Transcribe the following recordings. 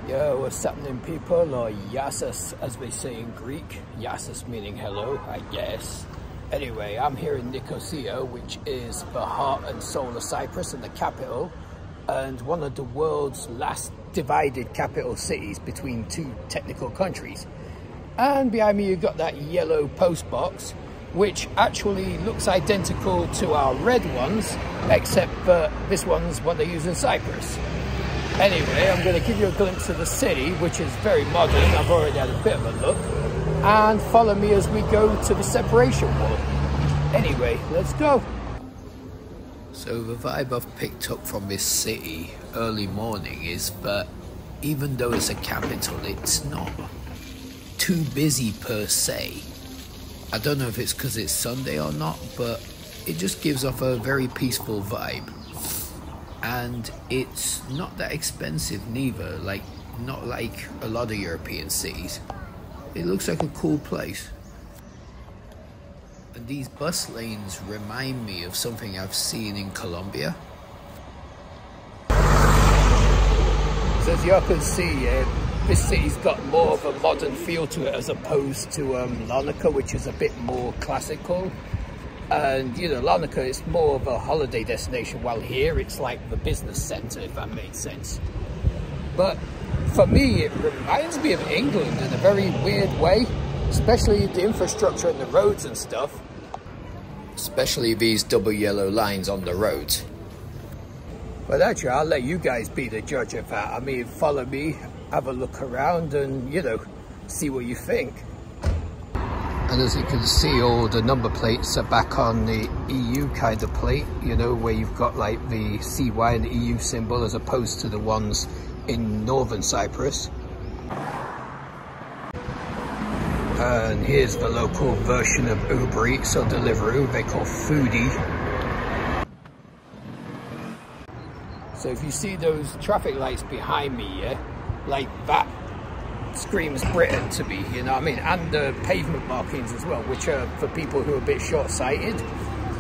Yo, what's happening, people? Or Yasis, as we say in Greek. Yasis meaning hello, I guess. Anyway, I'm here in Nicosia, which is the heart and soul of Cyprus and the capital, and one of the world's last divided capital cities between two technical countries. And behind me, you've got that yellow post box, which actually looks identical to our red ones, except that this one's what they use in Cyprus. Anyway, I'm going to give you a glimpse of the city, which is very modern. I've already had a bit of a look. And follow me as we go to the separation wall. Anyway, let's go. So the vibe I've picked up from this city early morning is that even though it's a capital, it's not too busy per se. I don't know if it's because it's Sunday or not, but it just gives off a very peaceful vibe. And it's not that expensive neither, not like a lot of European cities. It looks like a cool place. And these bus lanes remind me of something I've seen in Colombia. So as you can see, this city's got more of a modern feel to it as opposed to Larnaca, which is a bit more classical. And you know, Larnaca is more of a holiday destination, while here it's like the business centre, if that makes sense. But for me, it reminds me of England in a very weird way, especially the infrastructure and the roads and stuff. Especially these double yellow lines on the roads. But actually, I'll let you guys be the judge of that. I mean, follow me, have a look around and, you know, see what you think. And as you can see, all the number plates are back on the EU kind of plate, you know, where you've got like the CY and the EU symbol as opposed to the ones in northern Cyprus. And here's the local version of Uber Eats or Deliveroo, they call Foodie. So if you see those traffic lights behind me, yeah, like that screams Britain to me, you know what I mean? And the pavement markings as well, which are for people who are a bit short-sighted.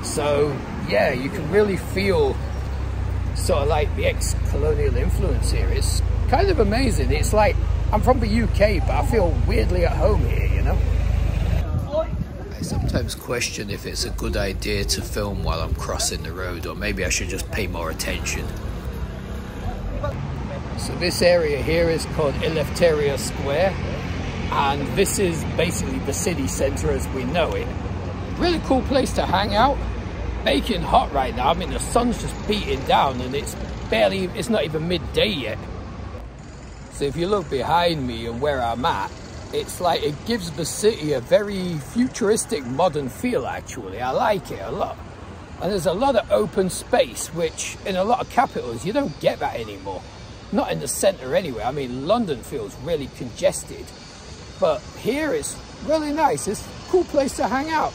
So yeah, you can really feel sort of like the ex-colonial influence here. It's kind of amazing. It's like, I'm from the UK, but I feel weirdly at home here, you know? I sometimes question if it's a good idea to film while I'm crossing the road, or maybe I should just pay more attention. So this area here is called Eleftheria Square, and this is basically the city centre as we know it. Really cool place to hang out. Baking hot right now. I mean, the sun's just beating down and it's not even midday yet. So if you look behind me and where I'm at, it's like it gives the city a very futuristic modern feel actually. I like it a lot. And there's a lot of open space, which in a lot of capitals you don't get that anymore. Not in the centre anyway. I mean, London feels really congested, but here it's really nice. It's a cool place to hang out.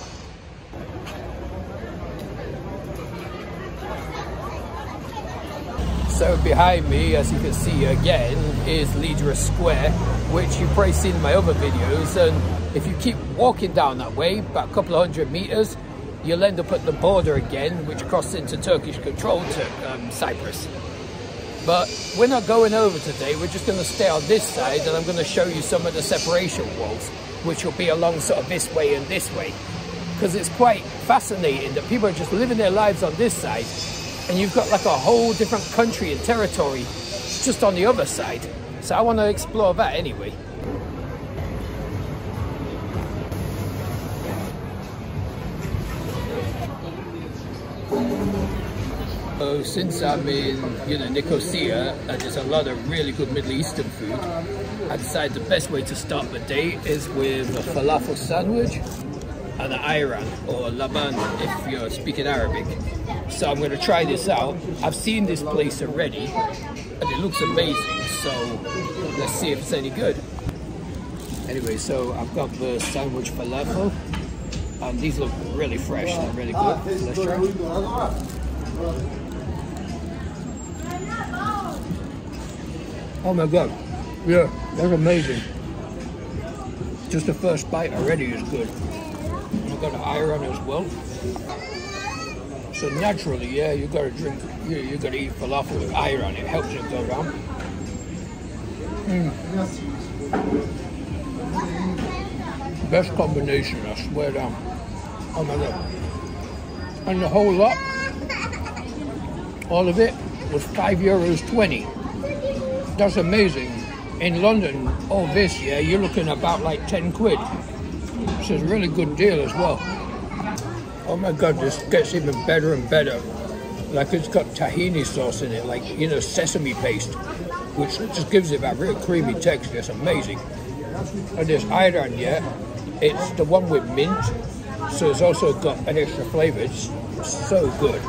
So behind me, as you can see again, is Leader Square, which you've probably seen in my other videos. And if you keep walking down that way, about a couple of 100 meters, you'll end up at the border again, which crosses into Turkish control to Cyprus. But we're not going over today, we're just going to stay on this side, and I'm going to show you some of the separation walls, which will be along sort of this way and this way. Because it's quite fascinating that people are just living their lives on this side, and you've got like a whole different country and territory just on the other side. So I want to explore that anyway. So since I'm in, you know, Nicosia, and there's a lot of really good Middle Eastern food, I decided the best way to start the day is with a falafel sandwich and an ayran, or laban if you're speaking Arabic. So I'm going to try this out. I've seen this place already, and it looks amazing, so let's see if it's any good. Anyway, so I've got the sandwich falafel, and these look really fresh and really good. Let's try. Oh my god, yeah, that's amazing. Just the first bite already is good. I've got an iron as well. So naturally, yeah, you gotta drink, you gotta eat falafel with iron. It helps it go down. Best combination, I swear down. Oh my God. And the whole lot, all of it, was €5.20. That's amazing. In London, all this, yeah, you're looking about like 10 quid. So it's a really good deal as well. Oh my God, this gets even better and better. Like it's got tahini sauce in it, like, you know, sesame paste, which just gives it that real creamy texture. It's amazing. And this ayran, yeah, it's the one with mint, so it's also got an extra flavor. It's so good.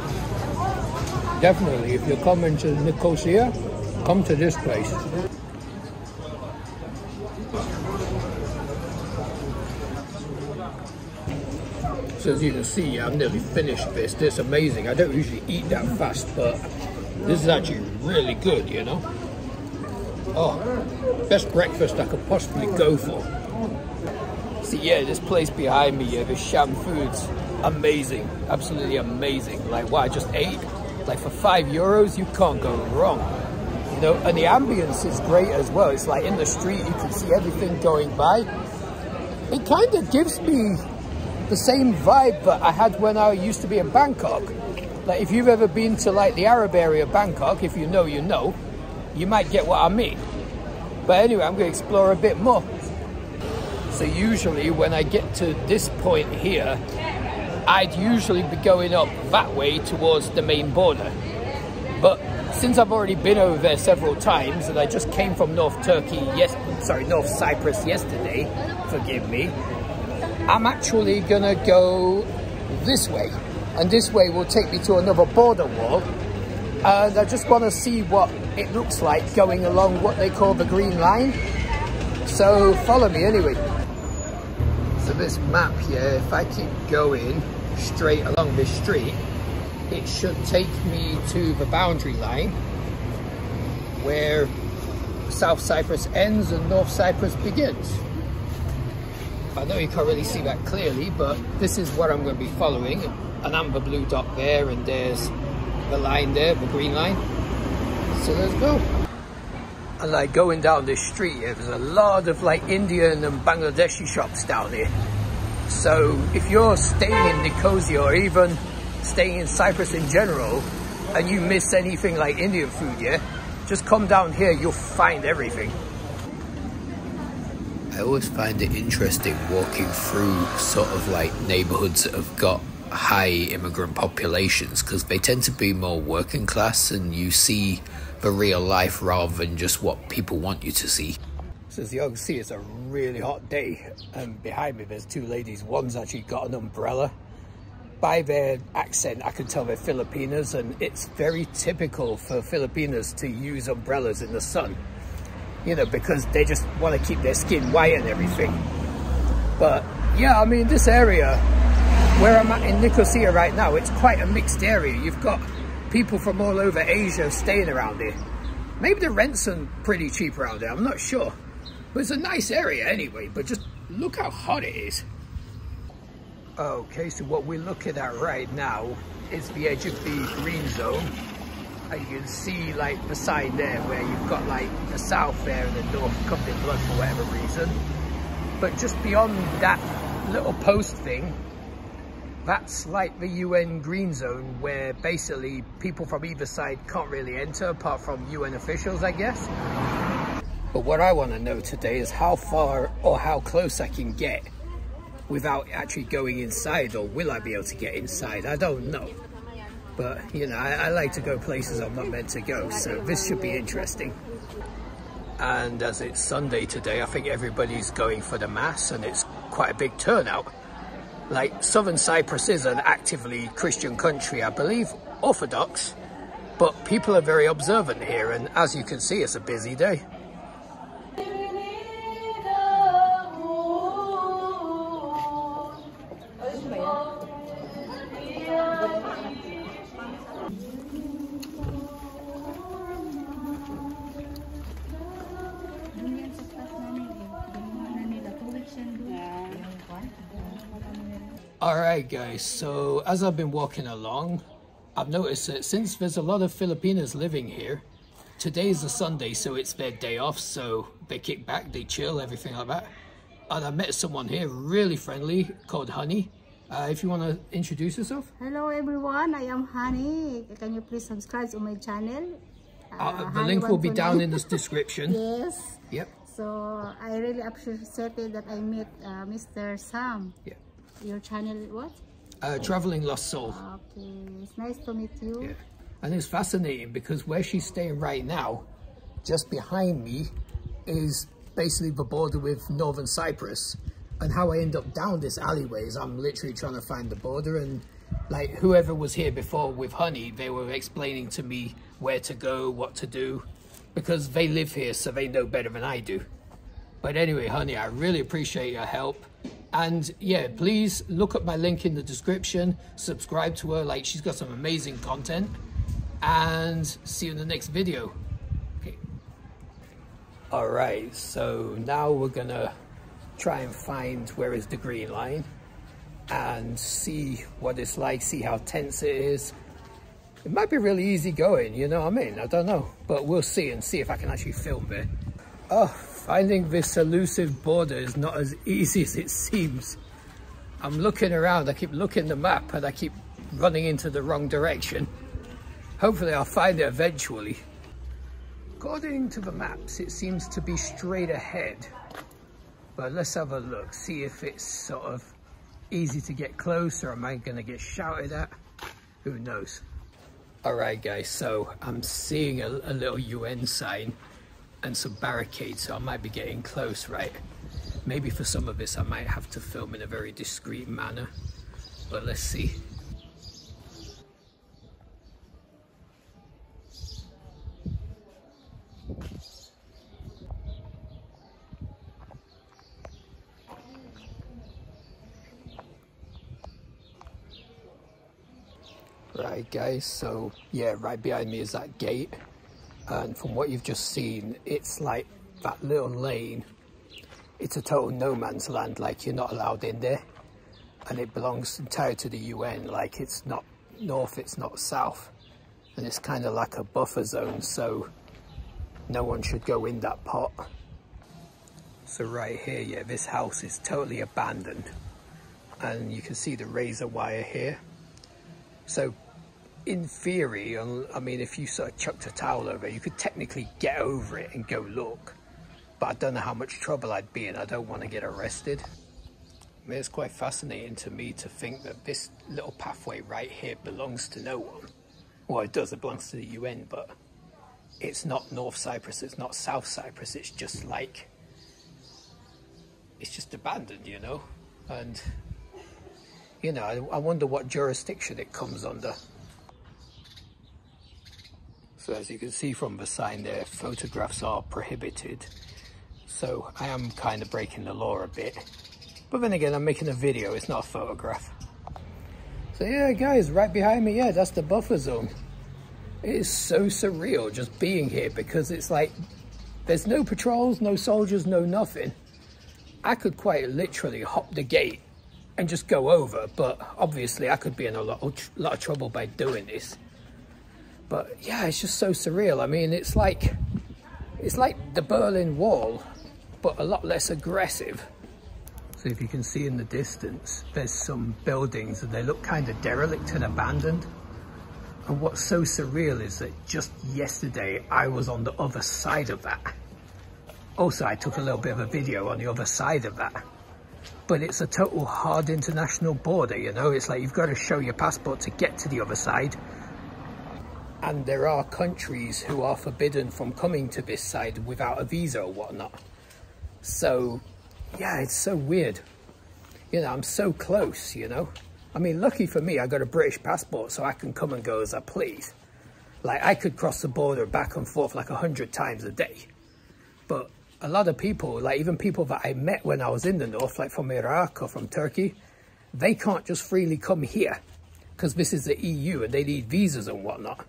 Definitely, if you're coming to Nicosia, come to this place. So as you can see, yeah, I've nearly finished this. This is amazing. I don't usually eat that fast, but this is actually really good, you know? Oh, best breakfast I could possibly go for. So yeah, this place behind me, yeah, the Sham Foods, amazing, absolutely amazing. Like what I just ate, like for €5, you can't go wrong. You know, and the ambience is great as well. It's like in the street, you can see everything going by. It kind of gives me the same vibe that I had when I used to be in Bangkok. Like if you've ever been to like the Arab area of Bangkok, if you know, you know, you might get what I mean. But anyway, I'm going to explore a bit more. So usually when I get to this point here, I'd usually be going up that way towards the main border. But since I've already been over there several times and I just came from North Cyprus yesterday, forgive me, I'm actually gonna go this way, and this way will take me to another border wall, and I just want to see what it looks like going along what they call the green line. So follow me anyway. So this map here, if I keep going straight along this street, it should take me to the boundary line where South Cyprus ends and North Cyprus begins. I know you can't really see that clearly, but this is what I'm going to be following. An amber blue dot there, and there's the line there, the green line. So let's go. And like going down this street here, there's a lot of like Indian and Bangladeshi shops down here. So if you're staying in Nicosia or even staying in Cyprus in general, and you miss anything like Indian food, yeah, just come down here, you'll find everything. I always find it interesting walking through sort of like neighborhoods that have got high immigrant populations, because they tend to be more working class and you see the real life rather than just what people want you to see. So as you can see, it's a really hot day, and behind me there's two ladies. One's actually got an umbrella. By their accent I can tell they're Filipinas, and it's very typical for Filipinas to use umbrellas in the sun. You know, because they just want to keep their skin white and everything. But yeah, I mean, this area where I'm at in Nicosia right now, it's quite a mixed area. You've got people from all over Asia staying around here. Maybe the rents are pretty cheap around here, I'm not sure. But it's a nice area anyway, but just look how hot it is. Okay, so what we're looking at right now is the edge of the green zone. And you can see like the sign there where you've got like the south there and the north covered in blood for whatever reason. But just beyond that little post thing, that's like the UN green zone, where basically people from either side can't really enter apart from UN officials, I guess. But what I want to know today is how far or how close I can get without actually going inside, or will I be able to get inside? I don't know. But, you know, I like to go places I'm not meant to go, so this should be interesting. And as it's Sunday today, I think everybody's going for the Mass, and it's quite a big turnout. Like, Southern Cyprus is an actively Christian country, I believe, Orthodox, but people are very observant here, and as you can see, it's a busy day. Alright guys, so as I've been walking along, I've noticed that since there's a lot of Filipinos living here, today's a Sunday, so it's their day off, so they kick back, they chill, everything like that. And I met someone here, really friendly, called Honey. If you want to introduce yourself. Hello everyone, I am Honey. Can you please subscribe to my channel? The link will be down in the description. Yes. Yep. So I really appreciated that I met Mr. Sam. Yeah. Your channel what? Traveling Lost Soul. Okay, it's nice to meet you. Yeah. And it's fascinating because where she's staying right now, just behind me, is basically the border with Northern Cyprus. And how I end up down this alleyway is I'm literally trying to find the border, and like whoever was here before with Honey, they were explaining to me where to go, what to do, because they live here, so they know better than I do. But anyway, Honey, I really appreciate your help. And yeah, please look at my link in the description, subscribe to her, like she's got some amazing content, and see you in the next video. Okay. All right, so now we're gonna try and find where is the green line and see what it's like, see how tense it is. It might be really easy going, you know what I mean? I don't know, but we'll see and see if I can actually film it. Oh, finding this elusive border is not as easy as it seems. I'm looking around, I keep looking at the map and I keep running into the wrong direction. Hopefully I'll find it eventually. According to the maps, it seems to be straight ahead. But let's have a look, see if it's sort of easy to get close, or am I gonna get shouted at? Who knows? All right guys, so I'm seeing a little UN sign and some barricades, so I might be getting close, right? Maybe for some of this I might have to film in a very discreet manner, but let's see. Right guys, so yeah, right behind me is that gate, and from what you've just seen, it's like that little lane, it's a total no man's land, like you're not allowed in there, and it belongs entirely to the UN, like it's not north, it's not south, and it's kind of like a buffer zone, so no one should go in that pot. So right here, yeah, this house is totally abandoned, and you can see the razor wire here. So in theory, I mean, if you sort of chucked a towel over it, you could technically get over it and go look. But I don't know how much trouble I'd be in. I don't want to get arrested. I mean, it's quite fascinating to me to think that this little pathway right here belongs to no one. Well, it does, it belongs to the UN, but it's not North Cyprus, it's not South Cyprus. It's just like, it's just abandoned, you know? And, you know, I wonder what jurisdiction it comes under. So as you can see from the sign there, photographs are prohibited. So I am kind of breaking the law a bit. But then again, I'm making a video, it's not a photograph. So yeah, guys, right behind me, yeah, that's the buffer zone. It is so surreal just being here, because it's like, there's no patrols, no soldiers, no nothing. I could quite literally hop the gate and just go over, but obviously I could be in a lot of trouble by doing this. But yeah, it's just so surreal. I mean, it's like the Berlin Wall, but a lot less aggressive. So if you can see in the distance, there's some buildings and they look kind of derelict and abandoned. And what's so surreal is that just yesterday I was on the other side of that. Also, I took a little bit of a video on the other side of that. But it's a total hard international border, you know? It's like you've got to show your passport to get to the other side. And there are countries who are forbidden from coming to this side without a visa or whatnot. So, yeah, it's so weird. You know, I'm so close, you know? I mean, lucky for me, I got a British passport, so I can come and go as I please. Like, I could cross the border back and forth like 100 times a day. But a lot of people, like even people that I met when I was in the north, like from Iraq or from Turkey, they can't just freely come here because this is the EU and they need visas and whatnot.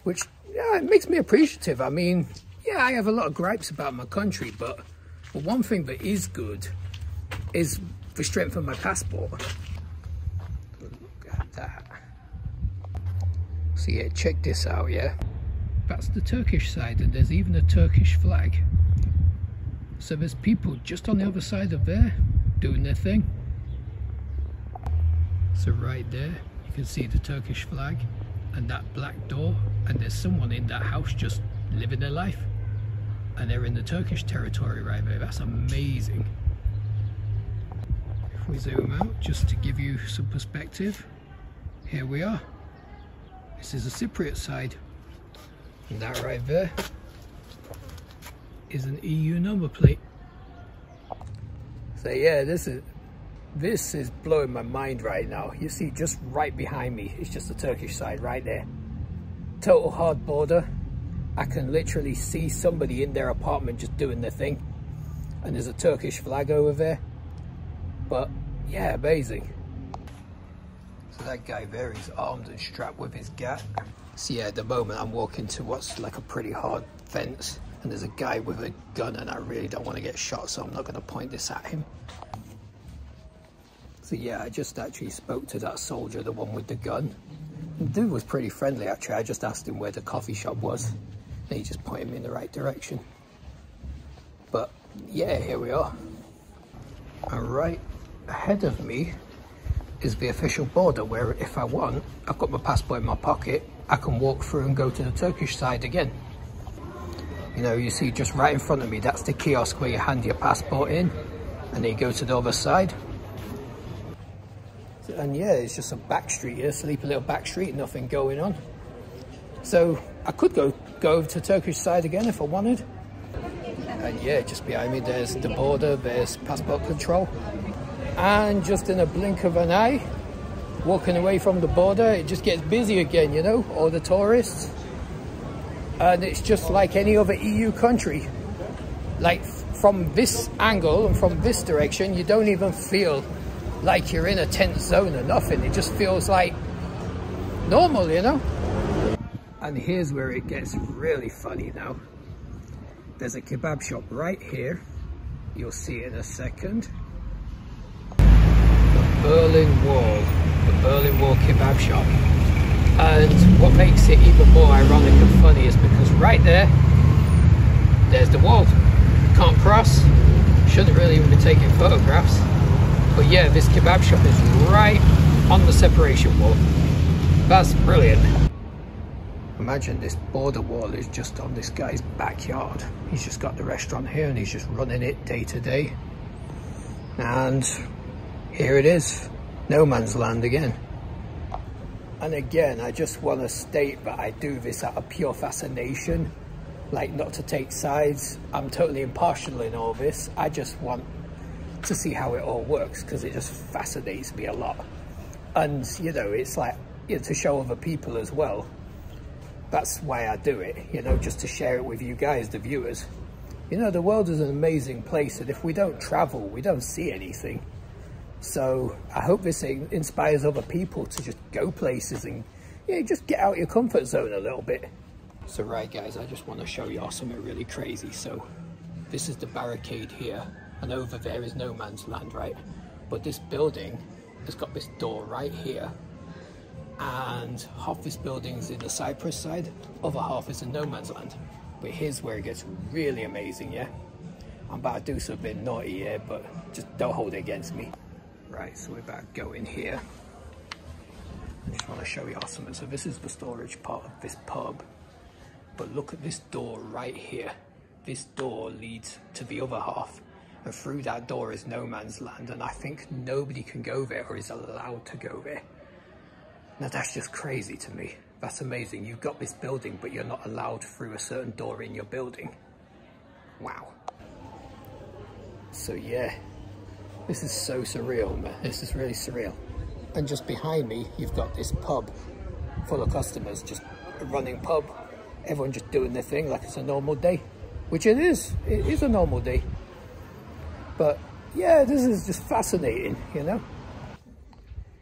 Which, yeah, it makes me appreciative. I mean, yeah, I have a lot of gripes about my country, but one thing that is good is the strength of my passport. Look at that. So yeah, check this out, yeah. that's the Turkish side, and there's even a Turkish flag. So there's people just on the other side of there doing their thing. So right there you can see the Turkish flag and that black door, and there's someone in that house just living their life, and they're in the Turkish territory right there. That's amazing. If we zoom out just to give you some perspective, here we are. This is the Cypriot side, and that right there is an EU number plate. So yeah, this is blowing my mind right now. You see just right behind me, it's just the Turkish side right there. Total hard border. I can literally see somebody in their apartment just doing their thing. And there's a Turkish flag over there. But yeah, amazing. So that guy there is armed and strapped with his gat. So yeah, at the moment I'm walking to what's like a pretty hard fence. And there's a guy with a gun, and I really don't want to get shot, so I'm not going to point this at him. So yeah, I just actually spoke to that soldier, the one with the gun. The dude was pretty friendly actually. I just asked him where the coffee shop was, and he just pointed me in the right direction. But yeah, here we are. And right ahead of me is the official border, where if I want, I've got my passport in my pocket, I can walk through and go to the Turkish side again. You know, you see just right in front of me, that's the kiosk where you hand your passport in, and then you go to the other side. And yeah, it's just a back street here, sleepy little back street, nothing going on. So I could go over to the Turkish side again if I wanted. And yeah, just behind me there's the border, there's passport control. And just in a blink of an eye, walking away from the border, it just gets busy again, you know, all the tourists. And it's just like any other EU country. Like from this angle and from this direction, you don't even feel like you're in a tense zone or nothing. It just feels like normal, you know? And here's where it gets really funny now. There's a kebab shop right here. You'll see it in a second. The Berlin Wall kebab shop. And what makes it even more ironic and funny is because right there's the wall. Can't cross. Shouldn't really even be taking photographs. But yeah, this kebab shop is right on the separation wall. That's brilliant. Imagine this border wall is just on this guy's backyard. He's just got the restaurant here and he's just running it day to day. And here it is, no man's land again. And again, I just want to state that I do this out of pure fascination, like not to take sides. I'm totally impartial in all this. I just want to see how it all works because it just fascinates me a lot. And you know, it's like, you know, to show other people as well. That's why I do it, you know, just to share it with you guys, the viewers. You know, the world is an amazing place, and if we don't travel, we don't see anything. So I hope this inspires other people to just go places and, you know, just get out your comfort zone a little bit. So right guys, I just want to show y'all something really crazy. So this is the barricade here, and over there is no man's land, right? But this building has got this door right here, and half this building is in the Cyprus side, other half is in no man's land. But here's where it gets really amazing, yeah? I'm about to do something naughty here, but just don't hold it against me. Right, so we're about to go in here. I just want to show you all something. So this is the storage part of this pub. But look at this door right here. This door leads to the other half. And through that door is no man's land. And I think nobody can go there or is allowed to go there. Now that's just crazy to me. That's amazing. You've got this building, but you're not allowed through a certain door in your building. Wow. So yeah. This is so surreal, man. This is really surreal. And just behind me, you've got this pub full of customers, just a running pub. Everyone just doing their thing like it's a normal day, which it is. It is a normal day. But yeah, this is just fascinating, you know?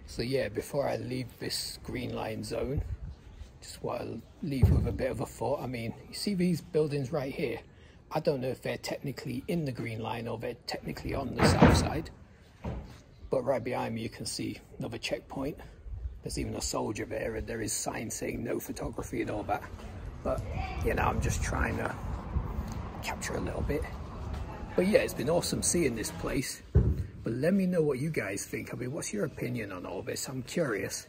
So yeah, before I leave this green line zone, just want to leave with a bit of a thought. I mean, you see these buildings right here? I don't know if they're technically in the green line or they're technically on the south side. But right behind me you can see another checkpoint. There's even a soldier there, and there is signs saying no photography and all that. but you know, I'm just trying to capture a little bit. But yeah, it's been awesome seeing this place. But let me know what you guys think. I mean, what's your opinion on all this? I'm curious.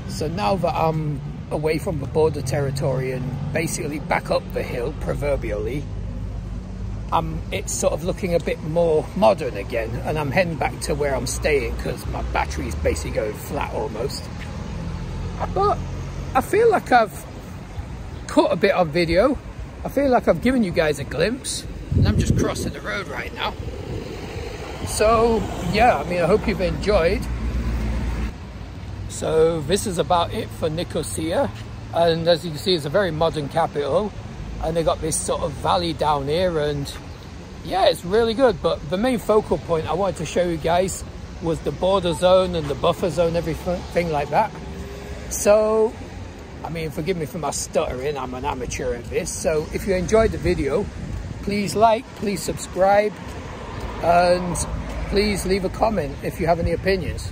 So now that I'm away from the border territory and basically back up the hill, proverbially, it's sort of looking a bit more modern again, and I'm heading back to where I'm staying because my battery's basically going flat almost. But I feel like I've cut a bit of video. I feel like I've given you guys a glimpse, and I'm just crossing the road right now. So yeah, I mean, I hope you've enjoyed. So this is about it for Nicosia, and as you can see, it's a very modern capital, and they got this sort of valley down here, and yeah, it's really good. But the main focal point I wanted to show you guys was the border zone and the buffer zone, everything like that. So I mean, forgive me for my stuttering, I'm an amateur at this. So if you enjoyed the video, please like, please subscribe, and please leave a comment if you have any opinions.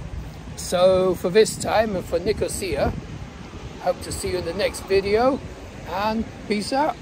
So for this time and for Nicosia, hope to see you in the next video, and peace out.